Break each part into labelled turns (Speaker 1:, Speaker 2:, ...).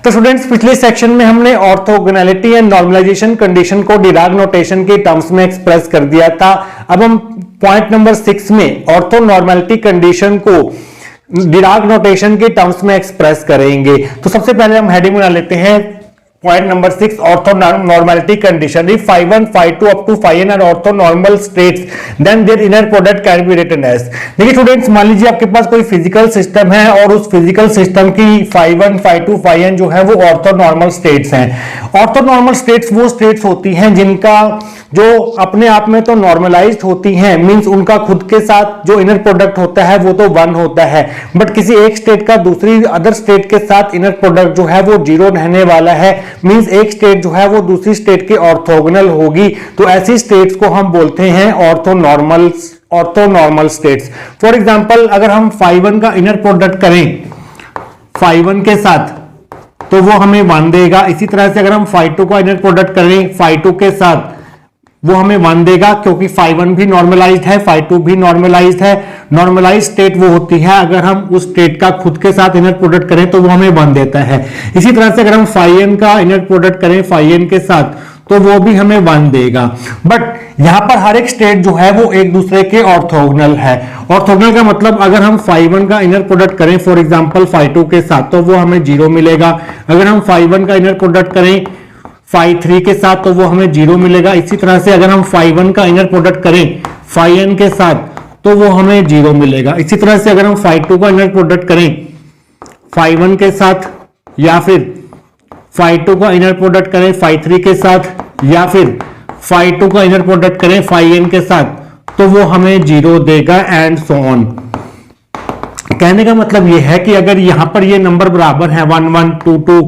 Speaker 1: तो स्टूडेंट्स पिछले सेक्शन में हमने ऑर्थोगोनैलिटी एंड नॉर्मलाइजेशन कंडीशन को डिराग नोटेशन के टर्म्स में एक्सप्रेस कर दिया था। अब हम पॉइंट नंबर 6 में ऑर्थो नॉर्मलिटी कंडीशन को डिराग नोटेशन के टर्म्स में एक्सप्रेस करेंगे। तो सबसे पहले हम हेडिंग बना लेते हैं point number 6 ortho normality condition. If phi1 phi2 up to phi n are orthonormal states then their inner product can be written as। देखिए स्टूडेंट्स, मान लीजिए आपके पास कोई फिजिकल सिस्टम है और उस फिजिकल सिस्टम की phi1 phi2 phi n जो है वो ऑर्थोनॉर्मल स्टेट्स हैं। ऑर्थोनॉर्मल स्टेट्स वो स्टेट्स होती हैं जिनका जो अपने आप में तो नॉर्मलाइज्ड होती हैं, मींस उनका खुद के साथ जो इनर प्रोडक्ट होता है वो तो 1 होता है, बट किसी एक स्टेट का दूसरी अदर स्टेट के साथ इनर प्रोडक्ट जो है वो 0 रहने वाला है, मींस एक स्टेट जो है वो दूसरी स्टेट के ऑर्थोगोनल होगी। तो ऐसी स्टेट्स को हम बोलते हैं ऑर्थोनॉर्मल स्टेट्स। फॉर एग्जांपल, अगर हम phi1 का इनर प्रोडक्ट करें phi1 के साथ तो वो हमें 1 देगा। इसी तरह से अगर हम phi2 का इनर प्रोडक्ट करें phi2 के साथ वो हमें 1 देगा, क्योंकि phi1 भी नॉर्मलाइज्ड है, phi2 भी नॉर्मलाइज्ड है। नॉर्मलाइज्ड स्टेट वो होती है अगर हम उस स्टेट का खुद के साथ इनर प्रोडक्ट करें तो वो हमें 1 देता है। इसी तरह से अगर हम phi n का इनर प्रोडक्ट करें phi n के साथ तो वो भी हमें 1 देगा। बट यहां पर हर एक स्टेट जो है वो एक दूसरे के ऑर्थोगोनल है। ऑर्थोगोनल का मतलब अगर हम phi1 का इनर प्रोडक्ट करें फॉर एग्जांपल phi2 के साथ तो वो हमें 0 मिलेगा। अगर हम phi1 का इनर प्रोडक्ट करें phi3 के साथ तो वो हमें 0 मिलेगा। इसी तरह से अगर हम phi1 का इनर प्रोडक्ट करें phi n के साथ तो वो हमें 0 मिलेगा। इसी तरह से अगर हम phi2 का इनर प्रोडक्ट करें phi1 के साथ या फिर phi2 का इनर प्रोडक्ट करें phi3 के साथ या फिर phi2 का इनर प्रोडक्ट करें phi n के साथ तो वो हमें 0 देगा एंड सो ऑन। कहने का मतलब ये है कि अगर यहां पर ये नंबर बराबर है 1 1 2 2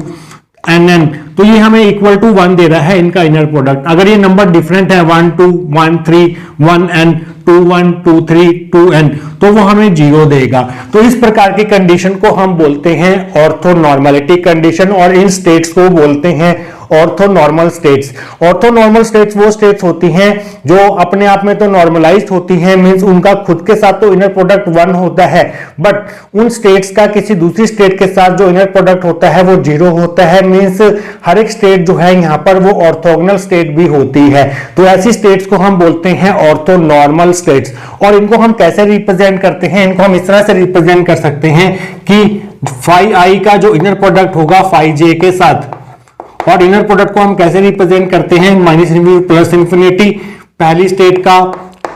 Speaker 1: n तो ये हमें इक्वल टू 1 दे रहा है इनका इनर प्रोडक्ट। अगर ये नंबर डिफरेंट है 1 2 1 3 1 n 2 1 2 3 2 n तो वो हमें 0 देगा। तो इस प्रकार की कंडीशन को हम बोलते हैं ऑर्थोनॉर्मलिटी कंडीशन और इन स्टेट्स को बोलते हैं ऑर्थोनॉर्मल स्टेट्स। ऑर्थोनॉर्मल स्टेट्स वो स्टेट्स होती हैं जो अपने आप में तो नॉर्मलाइज्ड होती हैं, मींस उनका खुद के साथ तो इनर प्रोडक्ट 1 होता है, बट उन स्टेट्स का किसी दूसरी स्टेट के साथ जो इनर प्रोडक्ट होता है वो 0 होता है, मींस हर एक स्टेट जो है यहाँ पर वो ऑर्थोगोनल स्टेट भी होती है। तो ऐसी स्टेट्स को हम बोलते हैं ऑर्थोनॉर्मल स्टेट्स। और इनको हम कैसे रिप्रेजेंट करते हैं? इनको हम इस तरह से रिप्रेजेंट कर सकते हैं कि phi i का जो इनर प्रोडक्ट होगा phi j के साथ, और इनर प्रोडक्ट को हम कैसे रिप्रेजेंट करते हैं माइनस इनफिनिटी प्लस इनफिनिटी, पहली स्टेट का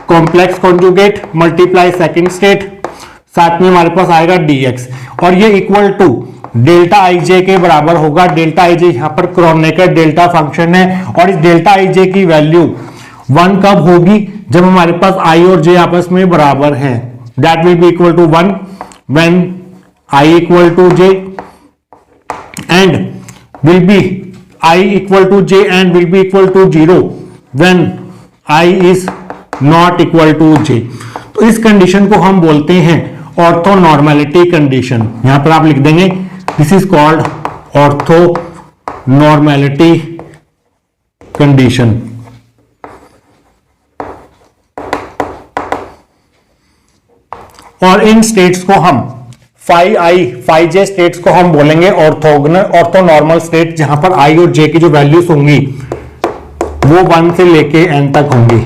Speaker 1: complex conjugate multiply second state, साथ में हमारे पास आएगा dx, और ये इक्वल टू डेल्टा ij के बराबर होगा। डेल्टा ij यहाँ पर क्रोनेकर डेल्टा फंक्शन है और इस डेल्टा ij की वैल्यू 1 कब होगी? जब हमारे पास i और j आपस में बराबर हैं। That will be equal to 1 when i equal to j and will be i equal to j and will be equal to 0 when i is not equal to j। तो इस condition को हम बोलते हैं ऑर्थोनॉर्मलिटी कंडीशन। यहां पर आप लिख देंगे दिस इज कॉल्ड ऑर्थोनॉर्मलिटी कंडीशन। और इन स्टेट्स को हम phi i phi j states को हम बोलेंगे ऑर्थोनॉर्मल स्टेट, जहां पर i और j की जो वैल्यूज होंगी वो 1 से लेके n तक होंगी।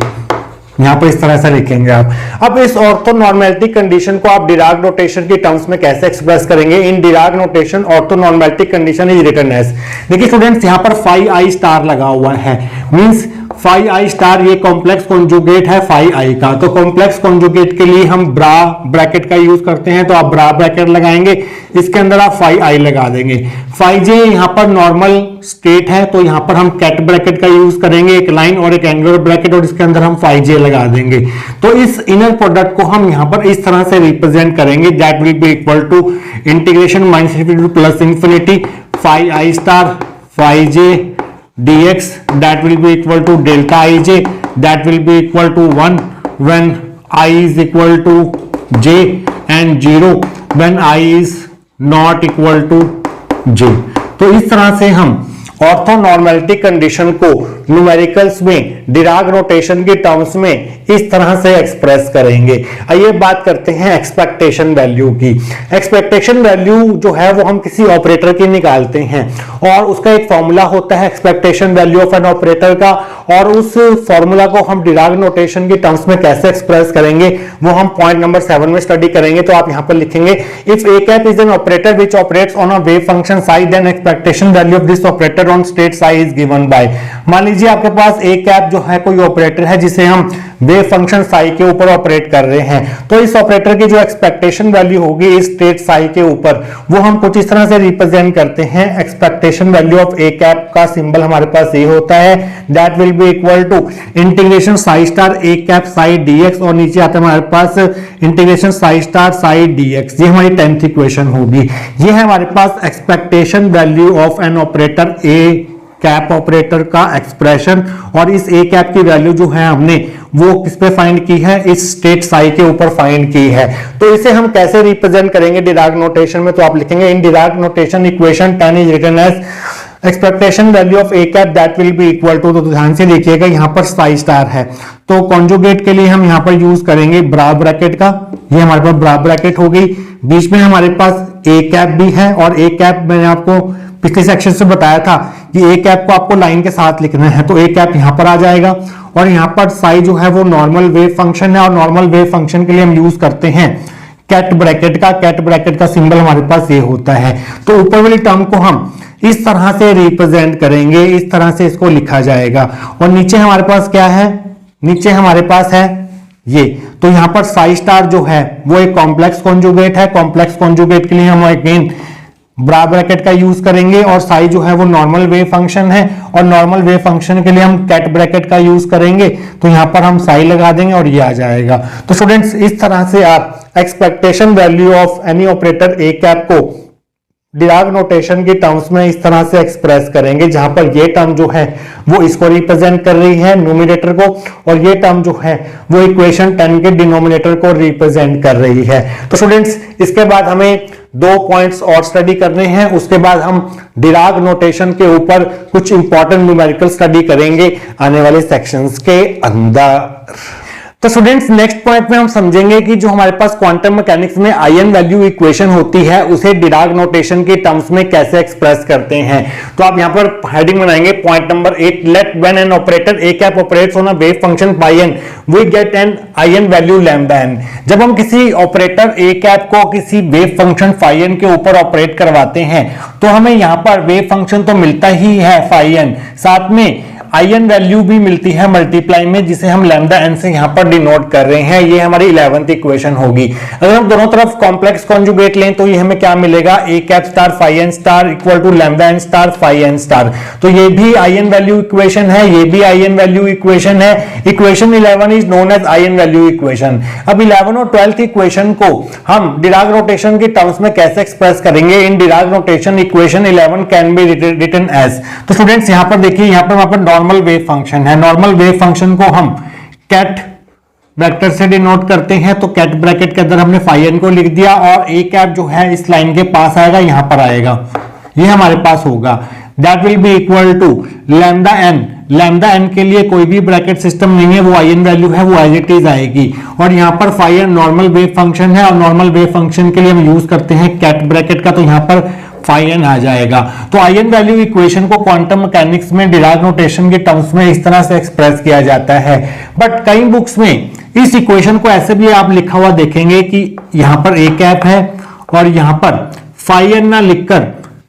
Speaker 1: यहां पर इस तरह से लिखेंगे आप। अब इस ऑर्थोनॉर्मलिटी कंडीशन को आप डिराग नोटेशन की टर्म्स में कैसे एक्सप्रेस करेंगे? In Dirac notation orthonormality condition is written as. देखिए स्टूडेंट्स, यहां पर phi i स्टार लगा हुआ है, मींस phi i स्टार ये कॉम्प्लेक्स कॉन्जुगेट है phi i का। तो कॉम्प्लेक्स कॉन्जुगेट के लिए हम ब्रा ब्रैकेट का यूज करते हैं, तो आप ब्रा ब्रैकेट लगाएंगे, इसके अंदर आप phi i लगा देंगे। phi j यहाँ पर नॉर्मल स्टेट है तो यहाँ पर हम कैट ब्रैकेट का यूज करेंगे, एक लाइन और एक एंगुलर ब्रैकेट, और इसके अंदर हम phi j लगा देंगे। तो इस इनर प्रोडक्ट को हम यहाँ पर इस तरह से रिप्रेजेंट करेंगे, that will be equal to integration minus infinity plus infinity phi i star phi j dx that will be equal to delta ij that will be equal to 1 when I is equal to j and 0 when I is not equal to j। तो इस तरह से हम ऑर्थोनॉर्मलिटी condition को numericals में डिराग notation की terms में इस तरह से एक्सप्रेस करेंगे। आइए बात करते हैं एक्सपेक्टेशन वैल्यू की। एक्सपेक्टेशन वैल्यू जो है वो हम किसी ऑपरेटर की निकालते हैं और उसका एक फॉर्मूला होता है expectation value of an operator का, और उस फॉर्मूला को हम डिराग नोटेशन की टर्म्स में कैसे एक्सप्रेस करेंगे वो हम पॉइंट नंबर 7 में स्टडी करेंगे। तो आप यहां पर लिखेंगे if A cap is an operator which operates on a wave function psi then expectation value of this operator on state psi is given by. मान लीजिए आपके पास ए कैप जो है कोई ऑपरेटर है जिसे हम वेव फंक्शन साई के ऊपर ऑपरेट कर रहे हैं, तो इस ऑपरेटर की जो एक्सपेक्टेशन वैल्यू होगी इस स्टेट साई के ऊपर वो हम कुछ इस तरह से रिप्रेजेंट करते हैं। Expectation value of A cap का सिंबल हमारे पास ये होता है, that will be equal to integration psi star A cap psi dx, और नीचे आता है हमारे पास integration psi star psi dx. ये हमारी 10th इक्वेशन होगी। ये है हमारे पास expectation value of an operator A cap operator का एक्सप्रेशन, और इस ए कैप की वैल्यू जो है हमने वो किस पे फाइंड की है, इस स्टेट साई के ऊपर फाइंड की है। तो इसे हम कैसे रिप्रेजेंट करेंगे डिराग नोटेशन में, तो आप लिखेंगे in Dirac notation equation 10 is written as expectation value of A cap that will be equal to, तो ध्यान से देखिएगा यहाँ पर साई स्टार है तो कॉन्जुगेट के लिए हम यहाँ पर यूज करेंगे ब्रा ब्रैकेट का। ये हमारे पास ब्रा ब्रैकेट हो गई, बीच में हमारे पास ए कैप भी है, और ए कैप मैंने आपको पिछले सेक्शन से बताया था कि ए कैप को आपको लाइन के साथ लिखना है, तो ए कैप यहां पर आ जाएगा। और यहां पर साई जो है वो नॉर्मल वेव फंक्शन है, और नॉर्मल वेव फंक्शन के लिए हम यूज करते हैं कैट ब्रैकेट का। कैट ब्रैकेट का सिंबल हमारे पास ये होता है। तो ऊपर वाली टर्म को हम इस तरह से रिप्रेजेंट करेंगे, इस तरह से इसको लिखा जाएगा। और नीचे हमारे पास क्या है, नीचे हमारे पास है ये, तो यहां पर साई स्टार जो है वो एक कॉम्प्लेक्स कॉन्जुगेट है। कॉम्प्लेक्स कॉन्जुगेट के लिए हम अगेन ब्रा ब्रैकेट का यूज करेंगे, और साई जो है वो नॉर्मल वेव फंक्शन है, और नॉर्मल वेव फंक्शन के लिए हम कैट ब्रैकेट का यूज करेंगे। तो यहां पर हम साई लगा देंगे और ये आ जाएगा। तो स्टूडेंट्स इस तरह से आप expectation value of any operator A cap को डिराग नोटेशन की टर्म्स में इस तरह से एक्सप्रेस करेंगे, जहां पर ये टर्म जो है वो इसको रिप्रेजेंट कर रही है न्यूमरेटर को, और ये टर्म जो है वो इक्वेशन 10 के डिनोमिनेटर को रिप्रेजेंट कर रही है। तो स्टूडेंट्स इसके बाद हमें 2 पॉइंट्स और स्टडी करने हैं, उसके बाद हम डिराग नोटेशन के ऊपर कुछ इंपॉर्टेंट न्यूमेरिकल स्टडी करेंगे आने वाले सेक्शंस के अंदर। तो स्टूडेंट्स नेक्स्ट पॉइंट में हम समझेंगे कि जो हमारे पास क्वांटम मैकेनिक्स में आयन वैल्यू इक्वेशन होती है उसे डिराग नोटेशन के टर्म्स में कैसे एक्सप्रेस करते हैं। तो आप यहां पर हेडिंग बनाएंगे point number 8, let when an operator A cap operates on a wave function pi n we get an eigen value lambda n. जब हम किसी ऑपरेटर ए कैप को किसी वेव फंक्शन फाई एन के ऊपर ऑपरेट करवाते हैं तो हमें यहां पर वेव फंक्शन तो मिलता ही है फाई एन, साथ में आयन वैल्यू भी मिलती है मल्टीप्लाई में, जिसे हम लैम्डा एन से यहां पर डिनोट कर रहे हैं। ये हमारी 11th इक्वेशन होगी। अगर हम दोनों तरफ कॉम्प्लेक्स कॉन्जुगेट लें तो ये हमें क्या मिलेगा, A cap star phi n star equal to lambda n star phi n star. तो ये भी आयन वैल्यू इक्वेशन है, ये भी आयन वैल्यू इक्वेशन है। Equation 11 is known as eigen value equation. अब 11 और 12th इक्वेशन को हम डिराग नोटेशन के टर्म्स में कैसे एक्सप्रेस करेंगे। In Dirac notation equation 11 can be written as, तो स्टूडेंट्स यहां पर देखिए, यहां पर नॉर्मल वेव फंक्शन है। नॉर्मल वेव फंक्शन को हम कैट वेक्टर से डिनोट करते हैं, तो कैट ब्रैकेट के अंदर हमने फाई एन को लिख दिया, और ए कैप जो है इस लाइन के पास आएगा, यहां पर आएगा, ये हमारे पास होगा। That will be equal to lambda n. Lambda n के लिए कोई भी ब्रैकेट सिस्टम नहीं है, वो आयन वैल्यू है, वो एज इट इज आएगी। और यहां पर phi n normal wave function है, और नॉर्मल वेव फंक्शन के लिए हम यूज करते हैं कैट ब्रैकेट का, तो यहां पर फाई एन आ जाएगा। तो आयन वैल्यू इक्वेशन को क्वांटम मैकेनिक्स में डिराग नोटेशन के टर्म्स में इस तरह से एक्सप्रेस किया जाता है। बट कई बुक्स में इस इक्वेशन को ऐसे भी आप लिखा हुआ देखेंगे कि यहां पर ए कैप है और यहां पर फाई एन ना लिखकर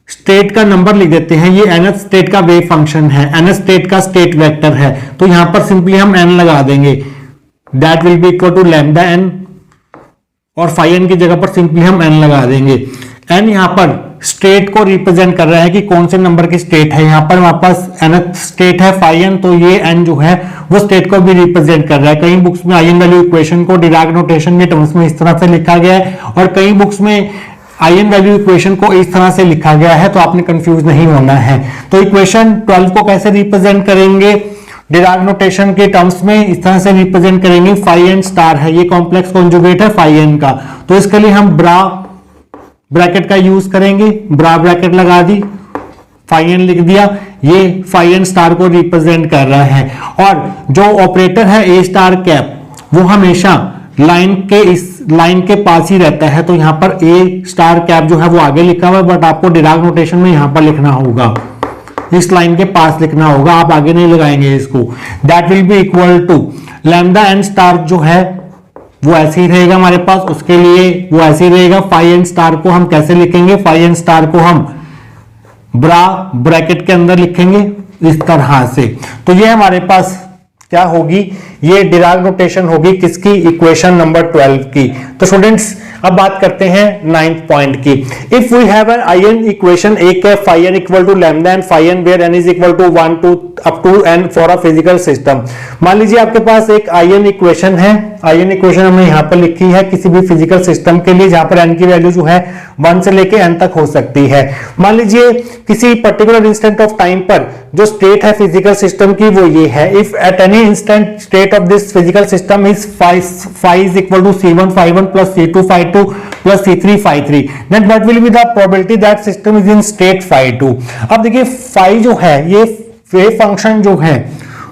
Speaker 1: स्टेट का नंबर लिख देते हैं। ये nth स्टेट का वेव फंक्शन है, nth स्टेट का स्टेट वेक्टर है, तो यहां पर सिंपली हम n लगा देंगे, that will be equal to lambda n, और फाई एन की जगह पर सिंपली हम n लगा देंगे। n यहां पर स्टेट को रिप्रेजेंट कर रहा है कि कौन से नंबर की स्टेट है। यहां पर हमारे पास nth स्टेट है फाई एन, तो ये n जो है वो स्टेट को भी रिप्रेजेंट कर रहा है। कई बुक्स में आयन वैल्यू इक्वेशन को डिराग नोटेशन के टर्म्स में इस तरह से लिखा गया है, और कई बुक्स में आयन वैल्यू इक्वेशन को इस तरह से लिखा गया है, तो आपने कंफ्यूज नहीं होना है। तो इक्वेशन 12 को कैसे रिप्रेजेंट करेंगे डिराग नोटेशन के टर्म्स में, इस तरह से रिप्रेजेंट करेंगे। फाई एन स्टार है, ये कॉम्प्लेक्स कॉन्जुगेट है फाई एन का, तो इसके लिए हम ब्रा ब्रैकेट का यूज करेंगे। ब्रा ब्रैकेट लगा दी, फाई एन लिख दिया, ये फाई एन स्टार को रिप्रेजेंट कर रहा है। और जो ऑपरेटर है ए स्टार कैप वो हमेशा लाइन के पास ही रहता है, तो यहां पर ए स्टार कैप जो है वो आगे लिखा हुआ है, बट आपको डिराग नोटेशन में यहां पर लिखना होगा, इस लाइन के पास लिखना होगा, आप आगे नहीं लगाएंगे इसको। That will be equal to lambda n star जो है वो ऐसे ही रहेगा हमारे पास, उसके लिए वो ऐसे ही रहेगा। फाई एन स्टार को हम कैसे लिखेंगे, फाई एन स्टार को हम ब्रैकेट के अंदर लिखेंगे इस तरह से। तो ये हमारे पास क्या होगी, ये डिराग नोटेशन होगी किसकी, इक्वेशन नंबर 12 की। तो स्टूडेंट्स अब बात करते हैं 9th पॉइंट की। If we have an eigen equation A cap phi n equal to lambda and phi n where n is equal to 1 to up to n for a physical system. मान लीजिए आपके पास एक I an equation है, I an equation हमने यहां पर लिखी है किसी भी फिजिकल सिस्टम के लिए, जहां पर एन की वैल्यू जो है 1 से लेके n तक हो सकती है। मान लीजिए किसी पर्टिकुलर इंस्टेंट ऑफ टाइम पर जो स्टेट है फिजिकल सिस्टम की वो ये है, if at any instant state of this physical system is phi is equal to C1 phi one plus C2 phi two plus C3 फाई3, then what will be the probability that system is in state phi two. अब देखिए phi जो है ये wave function जो है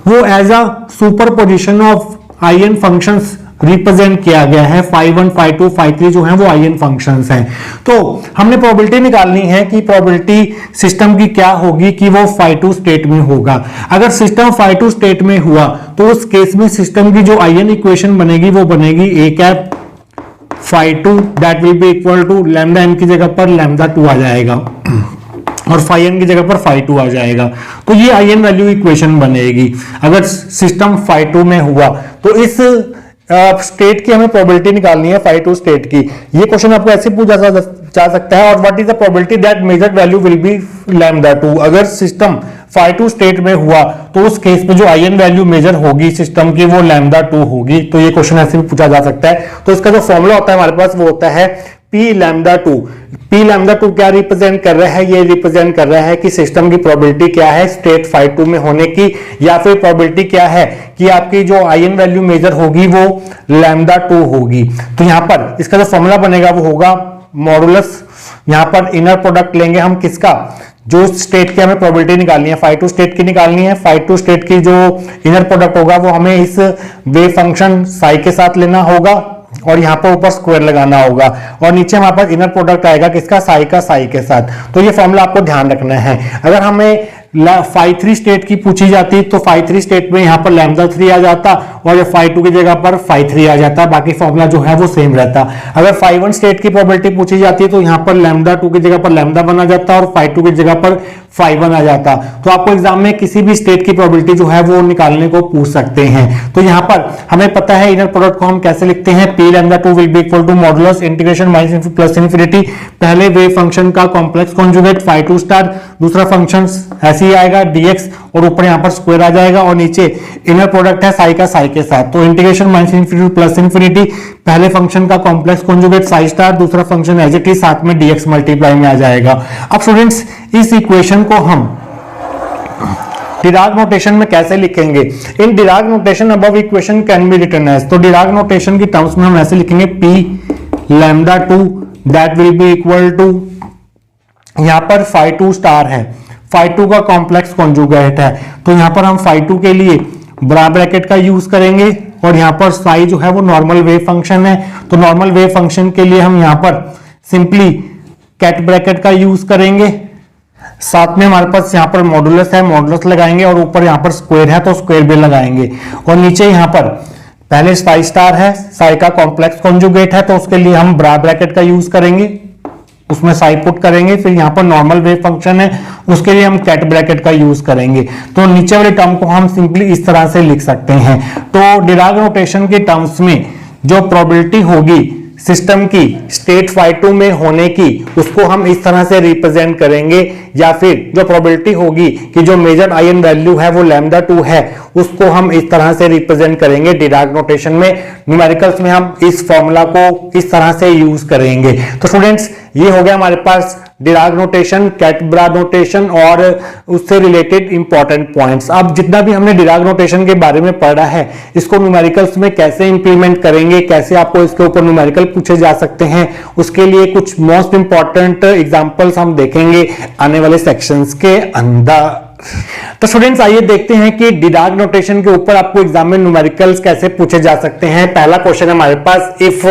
Speaker 1: वो as a superposition of eigen functions represent किया गया है। फाई1 फाई2 फाई3 जो है वो आई एन फंक्शंस हैं। तो हमने प्रोबेबिलिटी निकालनी है कि प्रोबेबिलिटी सिस्टम की क्या होगी कि वो फाई2 स्टेट में होगा। अगर सिस्टम फाई2 स्टेट में हुआ तो उस केस में सिस्टम की जो आई एन इक्वेशन बनेगी वो बनेगी A cap phi two that will be equal to lambda n की जगह पर लैम्डा 2 आ जाएगा और फाई एन की जगह पर फाई2 आ जाएगा। तो ये आई एन वैल्यू इक्वेशन बनेगी अगर सिस्टम फाई2 में हुआ। तो इस स्टेट की हमें प्रोबेबिलिटी निकालनी है फाई2 स्टेट की। ये क्वेश्चन आपको ऐसे पूछा जा सकता है, और what is the probability that measured value will be lambda 2। अगर सिस्टम फाई2 स्टेट में हुआ तो उस केस में जो आई एन वैल्यू मेजर होगी सिस्टम की वो लैम्डा 2 होगी। तो ये क्वेश्चन ऐसे भी पूछा जा सकता है। तो इसका जो फॉर्मूला होता है हमारे पास वो होता है पी लैम्डा 2। पी लैम्डा 2 क्या रिप्रेजेंट कर रहा है, ये रिप्रेजेंट कर रहा है कि सिस्टम की प्रोबेबिलिटी क्या है स्टेट फाई2 में होने की, या फिर प्रोबेबिलिटी क्या है कि आपकी जो आई एन वैल्यू मेजर होगी वो लैम्डा 2 होगी। तो यहां पर इसका जो फॉर्मूला बनेगा वो होगा मॉडुलस, यहां पर इनर प्रोडक्ट लेंगे हम किसका, जो स्टेट की हमें प्रोबेबिलिटी निकालनी है फाई2 स्टेट की निकालनी है। फाई2 स्टेट की जो इनर प्रोडक्ट होगा वो हमें इस वेव फंक्शन साई के साथ लेना होगा और यहां पर ऊपर स्क्वायर लगाना होगा, और नीचे हमारे पास इनर प्रोडक्ट आएगा किसका, साई का साई के साथ। तो ये फॉर्मूला आपको ध्यान रखना है। अगर हमें फाई3 स्टेट की पूछी जाती तो फाई3 स्टेट में यहां पर लैम्डा 3 आ जाता और फाई2 की जगह पर फाई3 आ जाता, बाकी फॉर्मूला जो है वो सेम रहता। अगर फाई1 स्टेट की प्रोबेबिलिटी पूछी जाती है तो यहां पर लैम्डा 2 की जगह पर लैम्डा 1 आ जाता और फाई2 की जगह पर फाई1 आ जाता। तो आपको एग्जाम में किसी भी स्टेट की प्रोबेबिलिटी जो है वो निकालने को पूछ सकते हैं। तो यहां पर हमें पता है इनर प्रोडक्ट को हम कैसे लिखते हैं, p lambda 2 will be equal to modulus integration minus plus infinity, पहले वेव फंक्शन का कॉम्प्लेक्स कॉन्जुगेट फाई2 स्टार, दूसरा फंक्शन ऐसे ही आएगा dx और ऊपर यहां पर स्क्वायर आ जाएगा और नीचे इनर प्रोडक्ट है साई का साई के साथ। तो integration minus infinity plus infinity, पहले फंक्शन का कॉम्प्लेक्स कॉन्जुगेट साई स्टार, दूसरा फंक्शन एज इट इज साथ में dx मल्टीप्लाई में आ जाएगा। अब स्टूडेंट्स इस इक्वेशन को हम डिराग नोटेशन में कैसे लिखेंगे, in Dirac notation above equation can be written as, तो डिराग नोटेशन की टर्म्स में हम ऐसे लिखेंगे P lambda 2 that will be equal to, यहां पर फाई2 स्टार है, फाई2 का कॉम्प्लेक्स कॉन्जुगेट है, तो यहां पर हम फाई2 के लिए बड़ा ब्रैकेट का यूज करेंगे और यहां पर साई जो है वो नॉर्मल वेव फंक्शन है, तो नॉर्मल वेव फंक्शन के लिए हम यहां पर सिंपली कैट ब्रैकेट का यूज करेंगे, साथ में हमारे पास यहां पर मॉडुलस है, मॉडुलस लगाएंगे और ऊपर यहां पर स्क्वायर है तो स्क्वायर भी लगाएंगे, और नीचे यहां पर पहले साई स्टार है, साई का कॉम्प्लेक्स कॉन्जुगेट है तो उसके लिए हम बड़ा ब्रैकेट का यूज करेंगे, उसमें साई पुट करेंगे, फिर यहां पर नॉर्मल वेव फंक्शन है उसके लिए हम कैट ब्रैकेट का यूज करेंगे। तो नीचे वाले टर्म को हम सिंपली इस तरह से लिख सकते हैं। तो डिराग नोटेशन के टर्म्स में जो प्रोबेबिलिटी होगी सिस्टम की स्टेट फाई2 में होने की उसको हम इस तरह से रिप्रेजेंट करेंगे, या फिर जो प्रोबेबिलिटी होगी कि जो मेजर आई एन वैल्यू है वो लैम्डा 2 है उसको हम इस तरह से रिप्रेजेंट करेंगे डिराग नोटेशन में। न्यूमेरिकल्स में हम इस फॉर्मूला को इस तरह से यूज करेंगे। तो स्टूडेंट्स ये हो गया हमारे पास डिराग नोटेशन, कैट ब्रा नोटेशन और उससे रिलेटेड इंपॉर्टेंट पॉइंट्स। अब जितना भी हमने डिराग नोटेशन के बारे में पढ़ा है, इसको न्यूमेरिकल्स में कैसे इंप्लीमेंट करेंगे, कैसे आपको इसके ऊपर न्यूमेरिकल पूछे जा सकते हैं, उसके लिए कुछ मोस्ट इंपॉर्टेंट एग्जांपल्स हम देखेंगे आने वाले सेक्शंस के अंदर। तो स्टूडेंट्स आइए देखते हैं कि डिराग नोटेशन के ऊपर आपको एग्जाम में न्यूमेरिकल्स कैसे पूछे जा सकते हैं। पहला क्वेश्चन है हमारे पास, if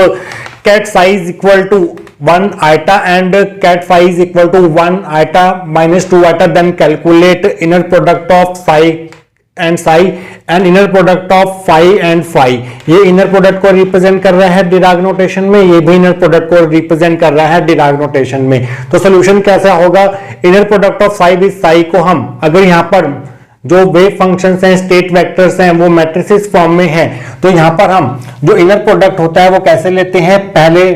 Speaker 1: ket psi equal to 1 iota and ket phis equal to 1 iota minus 2 iota, then calculate inner product of five and psi and inner product of phi and phi. ये इनर प्रोडक्ट को represent कर रहा है डिराग notation में, ये भी inner product को represent कर रहा है डिराग नोटेशन में। तो सॉल्यूशन कैसा होगा, inner product of phi with psi को हम अगर यहां पर जो वेव फंक्शंस हैं, स्टेट वेक्टर्स हैं, वो मैट्रिसेस फॉर्म में हैं, तो यहां पर हम जो इनर प्रोडक्ट होता है वो कैसे लेते हैं, पहले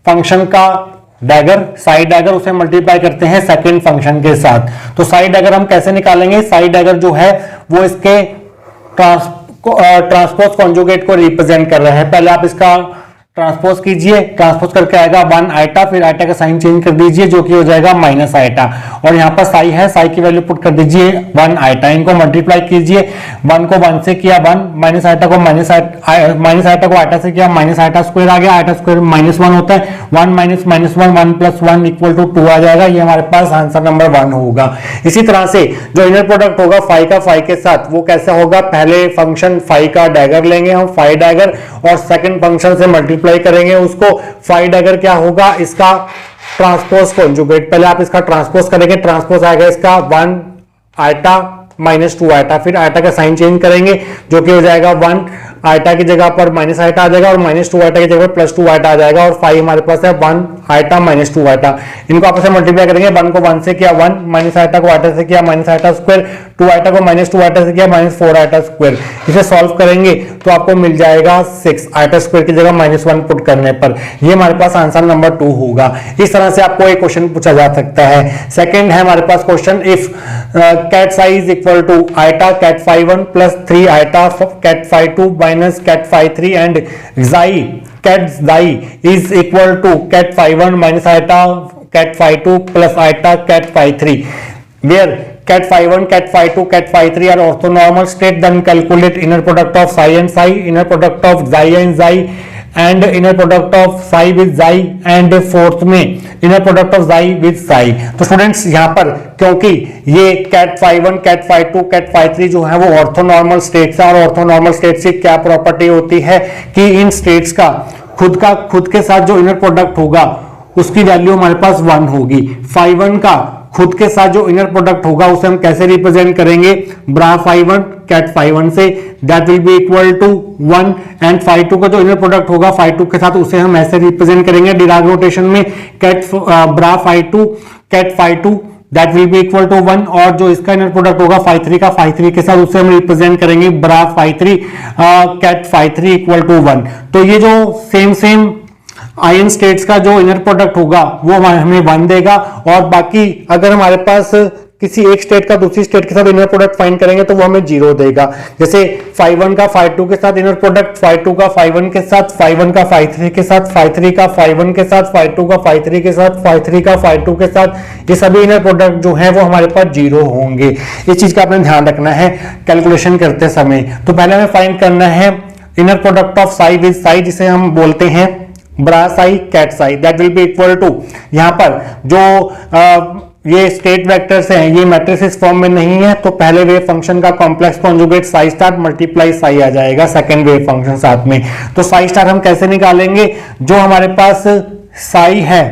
Speaker 1: फंक्शन का डैगर, साइड डैगर, उसे मल्टीप्लाई करते हैं सेकंड फंक्शन के साथ। तो साइड डैगर हम कैसे निकालेंगे, साइड डैगर जो है वो इसके ट्रांसपोज कॉन्जुगेट को रिप्रेजेंट कर रहा है। पहले आप इसका ट्रांसपोज कीजिए, ट्रांसपोज करके आएगा 1 आइटा, फिर आइटा का साइन चेंज कर दीजिए जो कि हो जाएगा माइनस आइटा, और यहाँ पर साई है, साई की वैल्यू पुट कर दीजिए 1 आइटा, इनको मल्टीप्लाई कीजिए, 1 को 1 से किया 1, माइनस आइटा को माइनस आइटा को आइटा से किया माइनस आइटा स्क्वायर आ गया, आइटा स्क्वायर -1 होता है, 1 माइनस -1 1 प्लस 1 इक्वल टू 2 आ जाएगा। ये हमारे पास आंसर नंबर 1 होगा। इसी तरह से जो इनर प्रोडक्ट होगा फाई का फाई के साथ, वो कैसे होगा, पहले फंक्शन फाई का डैगर लेंगे हम, फाई डैगर, और सेकंड फंक्शन से मल्टीप्लाई करेंगे उसको। फाई डैगर क्या होगा, इसका ट्रांसपोज कॉन्जुगेट, पहले आप इसका ट्रांसपोज करेंगे, ट्रांसपोज आएगा इसका 1 आइटा माइनस 2 आइटा, फिर आइटा का साइन चेंज करेंगे जो कि हो जाएगा 1 आइटा की जगह पर माइनस आइटा आ जाएगा और माइनस 2 आइटा की जगह पर प्लस 2 आइटा आ जाएगा, और फाई हमारे पास है 1 आइटा माइनस 2 आइटा। इनको आपस में मल्टीप्लाई करेंगे, 1 को 1 से किया 1, माइनस आइटा को आइटा से किया माइनस आइटा स्क्वायर, 2 आइटा को माइनस 2 आइटा से किया माइनस 4 आइटा स्क्वायर। इसे सॉल्व करेंगे तो आपको मिल जाएगा 6 आइटा स्क्वायर की जगह -1 पुट करने पर। ये हमारे पास आंसर नंबर 2 होगा। इस तरह से आपको एक क्वेश्चन पूछा जा सकता है। सेकंड है हमारे पास question, if ket psi equal to iota ket phi 1 plus 3 iota ket phi 2 minus ket phi 3 and xi cat xi is equal to cat phi 1 minus iota cat phi 2 plus iota cat phi 3, where cat phi 1 cat phi 2 cat phi 3 are orthonormal state, then calculate inner product of psi and psi, inner product of xi and xi and inner product of psi with xi, and fourth में inner product of xi with psi। तो students यहाँ पर क्योंकि ये cat phi 1 cat phi 2 cat phi 3 जो है वो orthonormal states है, और ऑर्थोनॉर्मल स्टेट्स की क्या प्रॉपर्टी होती है कि इन स्टेट्स का खुद के साथ जो इनर प्रोडक्ट होगा उसकी वैल्यू हमारे पास 1 होगी। phi 1 का खुद के साथ जो इनर प्रोडक्ट होगा उसे हम कैसे रिप्रेजेंट करेंगे, ब्रा phi 1 कैट phi 1 से, that will be equal to 1, and phi 2 का जो इनर प्रोडक्ट होगा phi 2 के साथ उसे हम ऐसे रिप्रेजेंट करेंगे डिराग नोटेशन में, ket bra phi 2 ket phi 2 that will be equal to 1, और जो इसका इनर प्रोडक्ट होगा phi 3 का phi 3 के साथ उसे हम रिप्रेजेंट करेंगे bra phi 3 ket phi 3 equal to 1। तो ये जो सेम आयन स्टेट्स का जो इनर प्रोडक्ट होगा वो हमें 1 देगा, और बाकी अगर हमारे पास किसी एक स्टेट का दूसरी स्टेट के साथ इनर प्रोडक्ट फाइंड करेंगे तो वो हमें 0 देगा। जैसे phi 1 का phi 2 के साथ इनर प्रोडक्ट, phi 2 का phi 1 के साथ, phi 1 का phi 3 के साथ, phi 3 का phi 1 के साथ, phi 2 का phi 3 के साथ, phi 3 का phi 2 के साथ, ये सभी इनर प्रोडक्ट जो है वो हमारे पास 0 होंगे। इस चीज का आपने ध्यान रखना है कैलकुलेशन करते समय। तो पहले हमें फाइंड करना है inner product of psi with psi, जिसे हम बोलते हैं bra psi ket psi, that will be equal to, यहाँ पर जो ये स्टेट वेक्टर्स हैं ये मैट्रिसेस फॉर्म में नहीं है, तो पहले वेव फंक्शन का complex conjugate psi star multiply psi आ जाएगा सेकंड वेव फंक्शन साथ में। तो साई स्टार हम कैसे निकालेंगे, जो हमारे पास साई है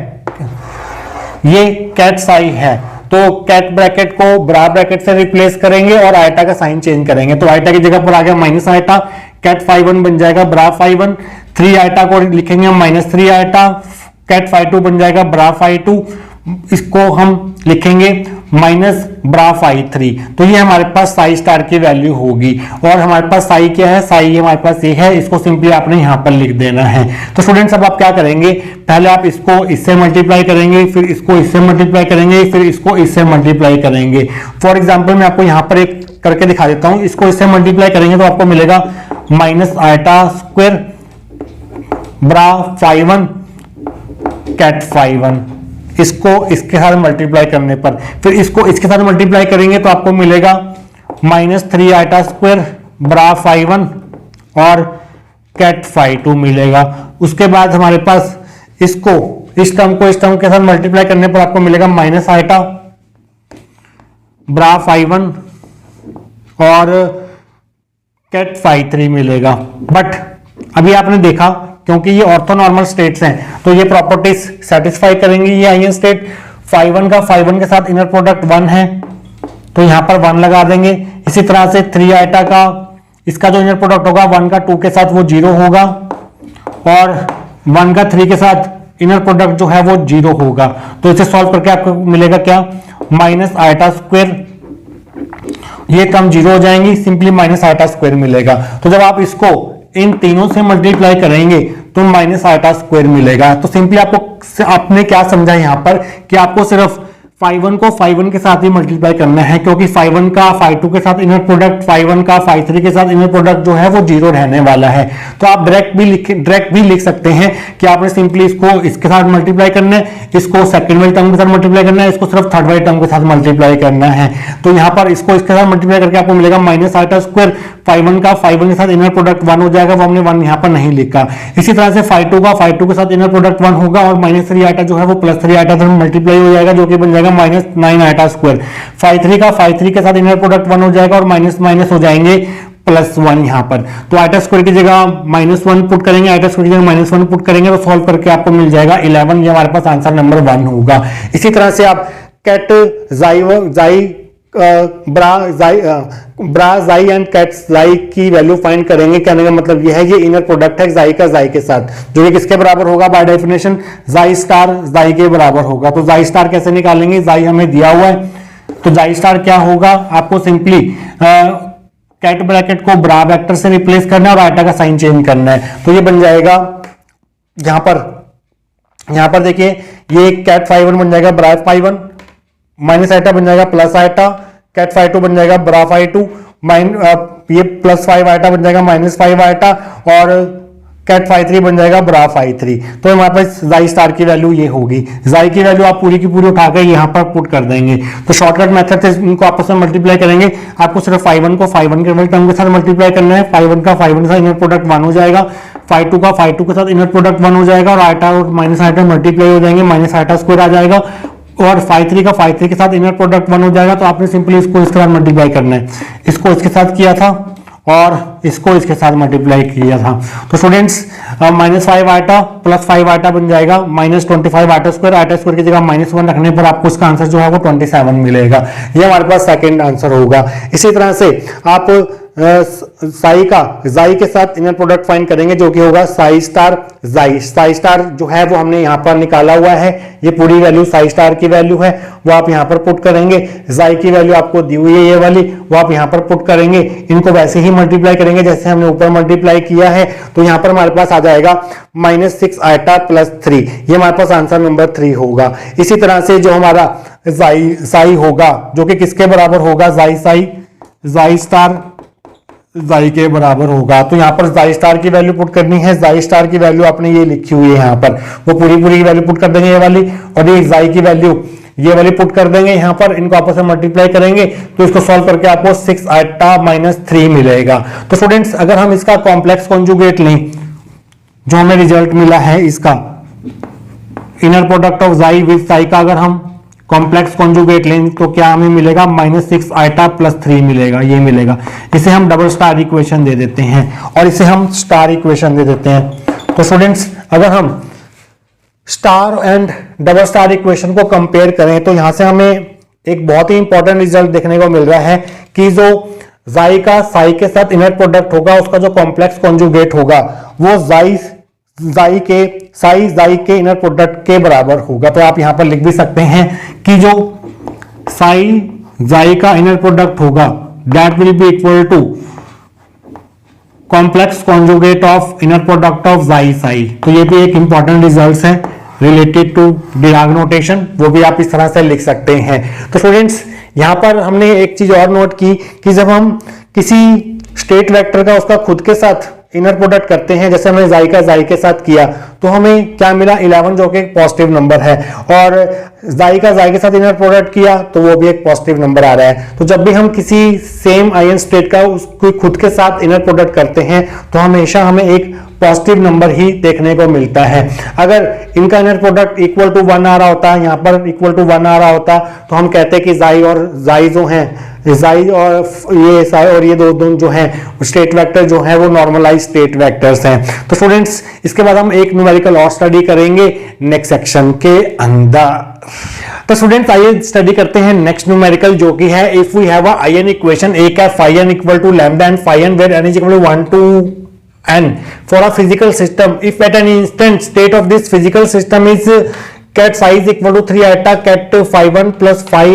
Speaker 1: ये कैट साई है, तो कैट ब्रैकेट को ब्रा ब्रैकेट से रिप्लेस करेंगे और आइटा का साइन चेंज करेंगे। तो आइटा की जगह पर आ गया माइनस आइटा, कैट phi 1 बन जाएगा ब्रा phi 1, 3 आइटा को लिखेंगे माइनस 3 आइटा, कैट phi 2 बन जाएगा ब्रा phi 2, इसको हम लिखेंगे माइनस ब्रा phi 3। तो ये हमारे पास साई स्टार की वैल्यू होगी, और हमारे पास साई क्या है, साई हमारे पास ये है, इसको सिंपली आपने यहाँ पर लिख देना है। तो स्टूडेंट्स अब आप क्या करेंगे, पहले आप इसको इससे मल्टीप्लाई करेंगे, फिर इसको इससे मल्टीप्लाई करेंगे, फिर इसको इससे मल्टीप्लाई करेंगे। फॉर एग्जाम्पल मैं आपको यहाँ पर एक करके दिखा देता हूँ, इसको इससे मल्टीप्लाई करेंगे तो आपको मिलेगा माइनस आइटा स्क्वायर ब्रा phi 1 कैट phi 1, इसको इसके साथ मल्टीप्लाई करने पर, फिर इसको इसके साथ मल्टीप्लाई करेंगे तो आपको मिलेगा -3 आइटा स्क्वायर ब्रा φ1 और कैट φ2 मिलेगा। उसके बाद हमारे पास इसको इस टर्म को इस टर्म के साथ मल्टीप्लाई करने पर आपको मिलेगा माइनस आइटा ब्रा φ1 और कैट φ3 मिलेगा। बट अभी आपने देखा क्योंकि ये ऑर्थोनॉर्मल स्टेट्स हैं तो ये प्रॉपर्टीज सेटिस्फाई करेंगी। ये आइएन स्टेट φ1 का φ1 के साथ इनर प्रोडक्ट 1 है तो यहां पर 1 लगा देंगे। इसी तरह से 3 आइटा का इसका जो इनर प्रोडक्ट होगा 1 का 2 के साथ वो 0 होगा और 1 का 3 के साथ इनर प्रोडक्ट जो है वो 0 होगा। तो इसे सॉल्व करके आपको मिलेगा क्या, माइनस आइटा स्क्वायर, ये टर्म 0 हो जाएंगी, सिंपली माइनस आइटा स्क्वायर मिलेगा। तो जब आप इसको इन तीनों से मल्टीप्लाई करेंगे तो माइनस आइटा स्क्वायर मिलेगा। तो सिंपली आपने क्या समझा यहां पर कि आपको सिर्फ φ1 को φ1 के साथ ही मल्टीप्लाई करना है क्योंकि φ1 का φ2 के साथ इनर प्रोडक्ट, φ1 का φ3 के साथ इनर प्रोडक्ट जो है वो 0 रहने वाला है। तो आप डायरेक्ट भी लिख सकते हैं कि आपने सिंपली इसको इसके साथ मल्टीप्लाई करना है, इसको सेकंड वाले टर्म के साथ मल्टीप्लाई करना है, इसको सिर्फ थर्ड वाले टर्म के साथ मल्टीप्लाई करना है। तो यहाँ पर इसको इसके साथ मल्टीप्लाई करके आपको मिलेगा माइनस आइटा स्क्वायर, φ1 का φ1 के साथ इनर प्रोडक्ट 1 हो जाएगा, वो हमने 1 यहाँ पर नहीं लिखा। इसी तरह से φ2 का φ2 के साथ इनर प्रोडक्ट 1 होगा और -3 आइटा जो है वो +3 आइटा से मल्टीप्लाई हो जाएगा जो कि बन जाएगा -9 आइटा स्क्वायर। φ3 का φ3 के साथ इनर प्रोडक्ट 1 हो जाएगा और माइनस माइनस हो जाएंगे +1 यहाँ पर। तो आइटा स्क्वायर की जगह -1 पुट करेंगे, आइटा स्क्वायर की जगह -1 पुट करेंगे तो सॉल्व करके आपको मिल जाएगा 11। ये हमारे पास आंसर नंबर 1 होगा। इसी तरह से आप कैट ब्रा जाई एंड कैट जाई की वैल्यू फाइंड करेंगे। कहने का मतलब यह है ये इनर प्रोडक्ट है जाई का जाई के साथ, जो कि किसके बराबर होगा, बाय डेफिनेशन जाई स्टार जाई के बराबर होगा। तो जाई स्टार कैसे निकालेंगे, जाई हमें दिया हुआ है तो जाई स्टार क्या होगा, आपको सिंपली कैट ब्रैकेट को ब्रा वेक्टर से रिप्लेस करना है और आइटा का साइन चेंज करना है। तो ये बन जाएगा यहां पर देखिए ये कैट φ1 बन जाएगा ब्रा φ1, माइनस आइटा बन जाएगा प्लस आइटा, कैट φ2 बन जाएगा ब्रा φ2, ये +5 आइटा बन जाएगा -5 आइटा और कैट φ3 बन जाएगा ब्रा φ3। तो हमारे पास जाई स्टार की वैल्यू ये होगी। जाई की वैल्यू आप पूरी की पूरी उठाकर यहाँ पर पुट कर देंगे। तो शॉर्टकट मेथड से इनको आपस में मल्टीप्लाई करेंगे। आपको सिर्फ φ1 को φ1 के टर्म के साथ मल्टीप्लाई करना है। φ1 का φ1 के साथ इनर प्रोडक्ट 1 हो जाएगा, φ2 का φ2 के साथ इनर प्रोडक्ट 1 हो जाएगा और आइटा और माइनस आइटा मल्टीप्लाई हो जाएंगे, माइनस आइटा स्क्वायर आ जाएगा और φ3 का φ3 के साथ इनर प्रोडक्ट 1 हो जाएगा। तो आपने सिंपली इसको इसके साथ मल्टीप्लाई करना है, इसको इसके साथ किया था और इसको इसके साथ मल्टीप्लाई किया था। तो स्टूडेंट्स -5 आइटा +5 आइटा बन जाएगा -25 आइटा स्क्वायर की जगह -1 रखने पर आपको इसका आंसर जो है वो 27 मिलेगा। ये हमारे पास सेकंड आंसर होगा। इसी तरह से आप जाई के साथ इनर प्रोडक्ट फाइंड करेंगे जो कि होगा साई स्टार जाई। साई स्टार जो है वो हमने यहाँ पर निकाला हुआ है, ये पूरी वैल्यू साई स्टार की वैल्यू है वो आप यहाँ पर पुट करेंगे। जाई की वैल्यू आपको दी हुई है ये वाली, वो आप यहाँ पर पुट करेंगे। इनको वैसे ही मल्टीप्लाई करेंगे जैसे हमने ऊपर मल्टीप्लाई किया है। तो यहाँ पर हमारे पास आ जाएगा -6 आइटा +3, ये हमारे पास आंसर नंबर 3 होगा। इसी तरह से जो हमारा जाई होगा जो कि किसके बराबर होगा, जाई स्टार जाई के बराबर होगा। तो यहाँ पर जाई स्टार की वैल्यू पुट करनी है। जाई स्टार की वैल्यू आपने ये लिखी हुई है यहाँ पर, वो पूरी की वैल्यू पुट कर देंगे ये वाली, और ये जाई की वैल्यू ये वाली पुट कर देंगे यहाँ पर। इनको आपस में मल्टीप्लाई करेंगे तो इसको सॉल्व करके आपको 6 आइटा -3 मिलेगा। तो स्टूडेंट्स अगर हम इसका कॉम्प्लेक्स कॉन्जुगेट लें, जो हमें रिजल्ट मिला है इसका इनर प्रोडक्ट ऑफ जाई विद जाई का अगर हम कॉम्प्लेक्स कॉन्जुगेट लें तो क्या हमें मिलेगा, -6 आइटा +3 मिलेगा, ये मिलेगा। इसे हम डबल स्टार इक्वेशन दे देते हैं और इसे हम स्टार इक्वेशन दे देते हैं। तो स्टूडेंट्स अगर हम star and double star equation को कंपेयर करें तो यहां से हमें एक बहुत ही इंपॉर्टेंट रिजल्ट देखने को मिल रहा है कि जो जाई का साई के साथ इनर प्रोडक्ट होगा उसका जो कॉम्प्लेक्स कॉन्जुगेट होगा वो जाई के इनर प्रोडक्ट के बराबर होगा। तो आप यहां पर लिख भी सकते हैं कि जो जाई का इनर प्रोडक्ट होगा that will be equal to complex conjugate of inner product of psi. तो ये भी एक इंपॉर्टेंट रिजल्ट है रिलेटेड टू डिराग नोटेशन, वो भी आप इस तरह से लिख सकते हैं। तो स्टूडेंट्स यहां पर हमने एक चीज और नोट की कि जब हम किसी स्टेट वेक्टर का उसका खुद के साथ इनर प्रोडक्ट करते हैं, जैसे हमने जाई के साथ किया, तो हमें क्या मिला 11 जो कि एक पॉजिटिव नंबर है, और जाई के साथ इनर प्रोडक्ट किया तो वो भी एक पॉजिटिव नंबर आ रहा है। तो जब भी हम किसी सेम आयन स्टेट का उसको खुद के साथ इनर प्रोडक्ट करते हैं तो हमेशा हमें एक पॉजिटिव नंबर ही देखने को मिलता है। अगर इनका इनर प्रोडक्ट इक्वल टू 1 आ रहा होता, यहाँ पर इक्वल टू 1 आ रहा होता, तो हम कहते हैं कि जाई जो हैं, जाई और ये दो जो हैं स्टेट वेक्टर जो है वो नॉर्मलाइज स्टेट वेक्टर्स हैं। तो स्टूडेंट्स इसके बाद हम एक न्यूमेरिकल और स्टडी करेंगे नेक्स्ट सेक्शन के अंदर। तो स्टूडेंट्स आइए स्टडी करते हैं नेक्स्ट न्यूमेरिकल, जो कि है if we have a eigen equation a cap phi n equal to lambda and phi n where n is equal to 1 to n for a physical system, if at an instant state of this physical system is cat psi is equal to 3 iota cat phi 1 plus phi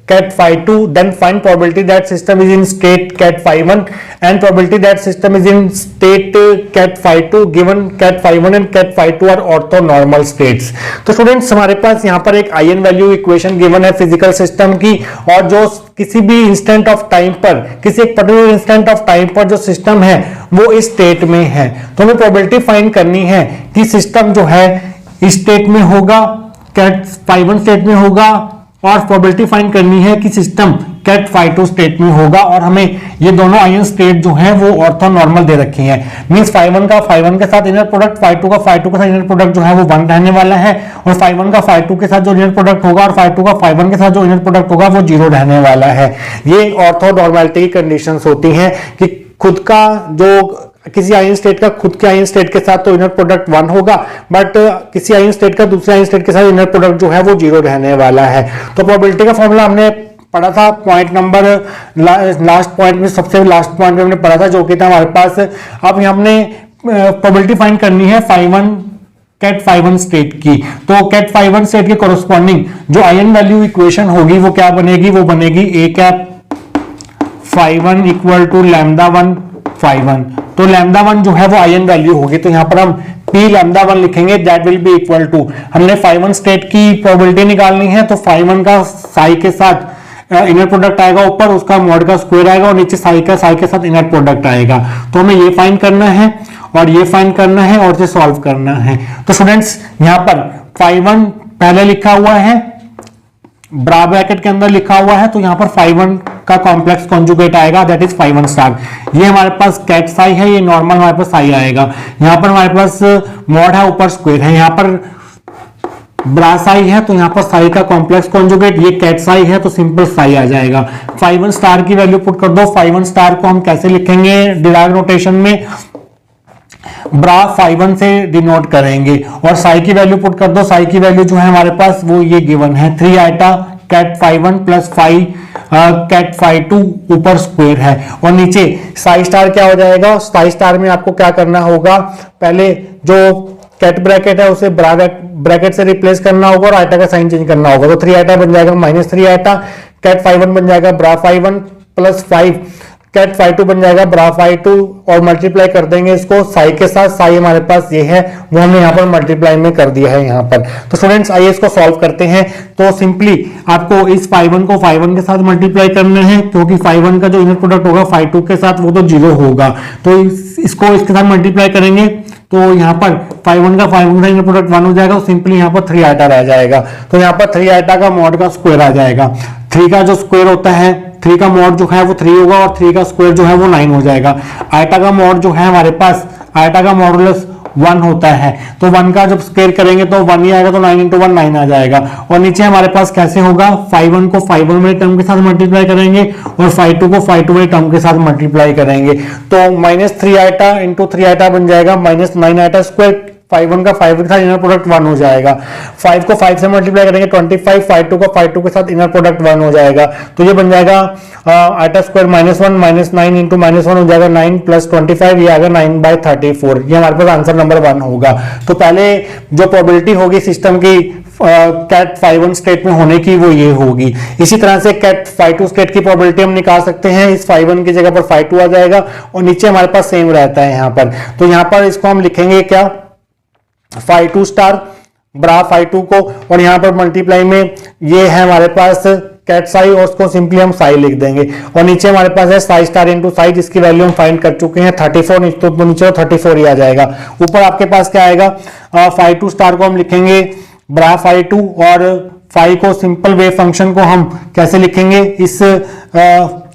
Speaker 1: cat phi 2, then find probability that system is in state cat phi 1 and probability that system is in state cat phi 2 given cat phi 1 and cat phi 2 are orthonormal states। तो students हमारे पास यहाँ पर एक ion value equation given है physical system की, और जो किसी भी इंस्टेंट ऑफ टाइम पर, किसी एक पर्टिकुलर इंस्टेंट ऑफ टाइम पर जो सिस्टम है वो इस स्टेट में है। तो हमें प्रोबेबिलिटी फाइंड करनी है कि सिस्टम जो है इस स्टेट में होगा, कैट phi 1 स्टेट में होगा, और प्रोबेबिलिटी फाइंड करनी है कि सिस्टम कैट phi 2 स्टेट में होगा, और हमें ये दोनों आयन स्टेट जो हैं वो ऑर्थोनॉर्मल दे रखी हैं। मींस phi 1 का phi 1 के साथ इनर प्रोडक्ट, phi 2 का phi 2 के साथ इनर प्रोडक्ट जो है वो 1 रहने वाला है, और phi 1 का phi 2 के साथ जो इनर प्रोडक्ट होगा और phi 2 का phi 1 के साथ जो इनर प्रोडक्ट होगा वो 0 रहने वाला है। ये ऑर्थोनॉर्मलिटी की कंडीशंस होती हैं कि खुद का जो किसी आयन स्टेट का खुद के आयन स्टेट के साथ तो इनर प्रोडक्ट 1 होगा, बट किसी आयन स्टेट का दूसरे आयन स्टेट के साथ इनर प्रोडक्ट जो है वो 0 रहने वाला है। तो प्रोबेबिलिटी का फॉर्मूला हमने पढ़ा था पॉइंट नंबर लास्ट पॉइंट में, सबसे लास्ट पॉइंट में हमने पढ़ा था, जो कि था हमारे पास। अब हमने प्रोबेबिलिटी फाइंड करनी है कैट phi 1 स्टेट की। तो कैट phi 1 स्टेट के कोरोस्पॉन्डिंग जो आयन वैल्यू इक्वेशन होगी वो क्या बनेगी, वो बनेगी a cap phi 1 equal to lambda 1 phi 1। तो लैम्डा 1 जो है वो आयन वैल्यू होगी, तो यहां पर हम p लैम्डा 1 लिखेंगे, that will be equal to, हमने phi 1 स्टेट की प्रोबेबिलिटी निकालनी है, तो phi 1 का psi के साथ इनर प्रोडक्ट आएगा ऊपर, उसका मॉड का स्क्वायर आएगा, और नीचे psi के साथ इनर प्रोडक्ट आएगा। तो हमें ये फाइंड करना है और ये फाइंड करना है और इसे सॉल्व करना है। तो स्टूडेंट्स यहाँ पर phi 1 पहले लिखा हुआ है, ब्रा ब्रैकेट के अंदर लिखा हुआ है, तो यहाँ पर phi 1 का कॉम्प्लेक्स कॉन्जुगेट आएगा, दैट इज phi 1 स्टार। ये हमारे पास कैट साई है, ये नॉर्मल हमारे पास साई आएगा। यहाँ पर हमारे पास मॉड है, ऊपर स्क्वायर है, यहाँ पर ब्रा साई है, तो यहाँ पर साई का कॉम्प्लेक्स कॉन्जुगेट, ये कैट साई है तो सिंपल साई आ जाएगा। phi 1 स्टार की वैल्यू पुट कर दो। phi 1 स्टार को हम कैसे लिखेंगे डिराइव नोटेशन में, ब्रा phi 1 से डिनोट करेंगे, और साई की वैल्यू पुट कर दो। साई की वैल्यू जो है हमारे पास वो ये गिवन है 3 iota ket phi 1 plus ket phi 2 ऊपर स्क्वायर है, और नीचे साई स्टार क्या हो जाएगा। साई स्टार में आपको क्या करना होगा, पहले जो कैट ब्रैकेट है उसे ब्रैकेट से रिप्लेस करना होगा और आइटा का साइन चेंज करना होगा। तो 3 आइटा बन जाएगा -3 आइटा, कैट phi 1 बन जाएगा ब्रा phi 1 प्लस 5 कैट phi 2 बन जाएगा ब्रा phi 2, और मल्टीप्लाई कर देंगे इसको साई के साथ। साई हमारे पास ये है, वो हमने यहाँ पर मल्टीप्लाई में कर दिया है यहाँ पर। तो स्टूडेंट्स आइए इसको सॉल्व करते हैं। तो सिंपली आपको इस phi 1 को phi 1 के साथ मल्टीप्लाई करना है, क्योंकि phi 1 का जो इनर प्रोडक्ट होगा phi 2 के साथ वो तो 0 होगा, तो इसको इसके साथ मल्टीप्लाई करेंगे, तो यहाँ पर phi 1 का इनर प्रोडक्ट 1 हो जाएगा, तो सिंपली यहाँ पर 3 आइटा रह जाएगा। तो यहाँ पर 3 आइटा का मॉड का स्क्वायर आ जाएगा। 3 का जो स्क्वायर होता है, 3 का मॉड जो है वो 3 होगा, और 3 का स्क्वायर जो है वो 9 हो जाएगा। आइटा का मॉड जो है हमारे पास, आइटा का मॉडुलस 1 होता है, तो 1 का जब स्क्वायर करेंगे तो 1 ही आएगा, तो 9 × 1 9 आ जाएगा। और नीचे हमारे पास कैसे होगा, phi 1 को phi 1 वाले टर्म के साथ मल्टीप्लाई करेंगे और phi 2 को phi 2 वाले टर्म के साथ मल्टीप्लाई करेंगे, तो -3 आइटा इंटू 3 आइटा बन जाएगा -9 आइटा स्क्वायर। phi 1 का phi 1 के साथ इनर प्रोडक्ट 1 हो जाएगा। 5 को 5 से मल्टीप्लाई करेंगे 25, phi 2 को phi 2 के साथ इनर प्रोडक्ट 1 हो जाएगा, तो ये बन जाएगा आइटा स्क्वायर -1 -9 इंटू -1 हो जाएगा 9 प्लस 25, ये आएगा 9/34। ये हमारे पास आंसर नंबर 1 होगा। तो पहले जो प्रोबेबिलिटी होगी सिस्टम की कैट phi 1 स्टेट में होने की वो ये होगी। इसी तरह से कैट phi 2 स्टेट की प्रोबेबिलिटी हम निकाल सकते हैं, इस phi 1 की जगह पर phi 2 आ जाएगा, और नीचे हमारे पास सेम रहता है यहाँ पर। तो यहाँ पर इसको हम लिखेंगे क्या, phi 2 स्टार ब्रा phi 2 को, और यहाँ पर मल्टीप्लाई में ये है हमारे पास कैट साई और उसको सिंपली हम साई लिख देंगे। और नीचे हमारे पास है साई स्टार इंटू साई, जिसकी वैल्यू हम फाइंड कर चुके हैं 34, तो नीचे 34 ही आ जाएगा। ऊपर आपके पास क्या आएगा, फाई टू स्टार को हम लिखेंगे ब्रा फाई टू, और फाई को सिंपल वेव फंक्शन को हम कैसे लिखेंगे, इस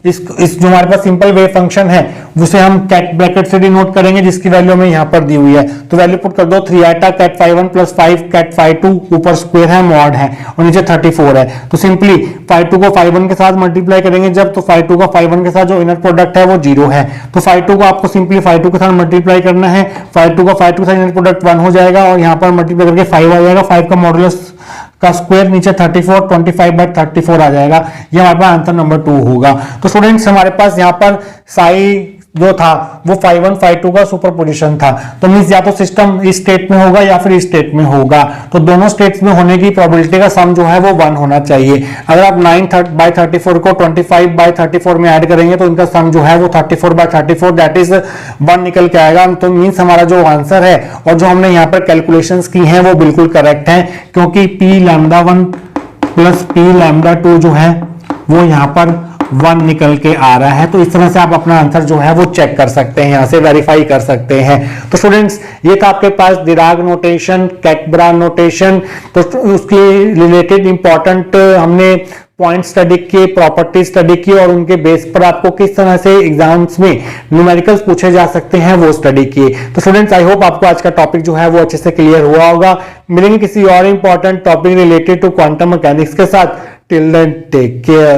Speaker 1: जो हमारे पास सिंपल वेव फंक्शन है उसे हम कैट ब्रैकेट से डिनोट करेंगे, जिसकी वैल्यू हमें यहाँ पर दी हुई है। तो वैल्यू पुट कर दो 3 आटा ket phi 1 plus 5 ket phi 2, ऊपर स्क्वायर है मॉड है और नीचे 34 है। तो सिंपली फाई 2 को फाई 1 के साथ मल्टीप्लाई करेंगे जब, तो फाई 2 का फाई 1 के साथ जो इनर प्रोडक्ट है वो 0 है। तो फाई 2 को आपको सिंपली फाई 2 के साथ मल्टीप्लाई करना है, फाई 2 का फाई 2 के साथ इनर प्रोडक्ट 1 हो जाएगा और यहाँ पर मल्टीप्लाई करके 5 आ जाएगा। 5 का मॉडुलस का स्क्वायर नीचे 34, 25/34 आ जाएगा। ये हमारे पास आंसर नंबर 2 होगा। तो स्टूडेंट्स हमारे पास यहाँ पर साई जो था वो फाई 1 फाई 2 का सुपरपोजिशन था, तो मींस या तो सिस्टम इस स्टेट में होगा या फिर इस स्टेट में होगा। तो दोनों स्टेट्स में होने की प्रोबेबिलिटी का सम जो है वो 1 होना चाहिए। अगर आप 9/34 को 25/34 में ऐड करेंगे तो इनका सम जो है वो 34/34 दैट इज 1 निकल के आएगा। तो मींस हमारा जो आंसर है और जो हमने यहाँ पर कैलकुलेशंस की हैं वो बिल्कुल करेक्ट है, क्योंकि p λ1 प्लस p λ2 जो है वो यहाँ पर 1 निकल के आ रहा है। तो इस तरह से आप अपना आंसर जो है वो चेक कर सकते हैं, यहां से वेरीफाई कर सकते हैं। तो स्टूडेंट्स ये था आपके पास डिराग नोटेशन, कैट-ब्रा नोटेशन। तो उसके रिलेटेड इंपॉर्टेंट हमने पॉइंट स्टडी किए, प्रॉपर्टी स्टडी की और उनके बेस पर आपको किस तरह से एग्जाम्स में न्यूमेरिकल्स पूछे जा सकते हैं वो स्टडी किए। तो स्टूडेंट्स आई होप आपको आज का टॉपिक जो है वो अच्छे से क्लियर हुआ होगा। मिलेंगे किसी और important topic related to quantum mechanics के साथ। Till then take care.